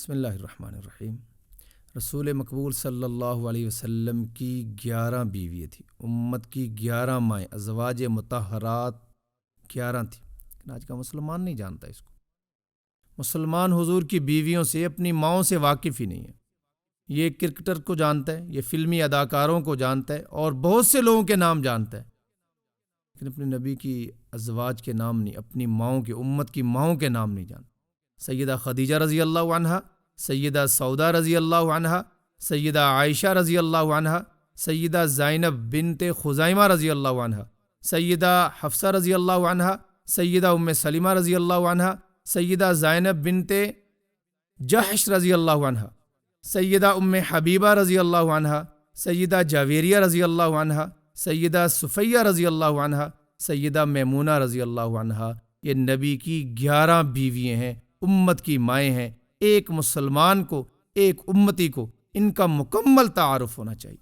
بسم اللہ الرحمن الرحیم۔ رسول مقبول صلی اللہ علیہ وسلم کی 11 بیوی تھی، امت کی 11 مائیں، ازواج مطہرات 11 تھی، لیکن آج کا مسلمان نہیں جانتا اس کو۔ مسلمان حضور کی بیویوں سے، اپنی ماؤں سے واقف ہی نہیں ہے۔ یہ کرکٹر کو جانتا ہے، یہ فلمی اداکاروں کو جانتا ہے اور بہت سے لوگوں کے نام جانتا ہے، لیکن اپنے نبی کی ازواج کے نام نہیں، اپنی ماؤں کے، امت کی ماؤں کے نام نہیں جانتا۔ سیدہ خدیجہ رضی اللہ عنہا، سیدہ سودا رضی اللہ عنہا، سیدہ عائشہ رضی اللہ عنہا، سیدہ زینب بنت خزیمہ رضی اللہ عنہا، سیدہ حفصہ رضی اللہ عنہا، سیدہ ام سلمہ رضی اللہ عنہا، سیدہ زینب بنت جحش رضی اللہ عنہا، سیدہ ام حبیبہ رضی اللہ عنہا، سیدہ جاویریہ رضی اللہ عنہا، سیدہ صفیہ رضی اللہ عنہا، سیدہ میمونہ رضی اللہ عنہا۔ یہ نبی کی 11 بیوییں ہیں، امت کی مائیں ہیں۔ ایک مسلمان کو، ایک امتی کو ان کا مکمل تعارف ہونا چاہیے۔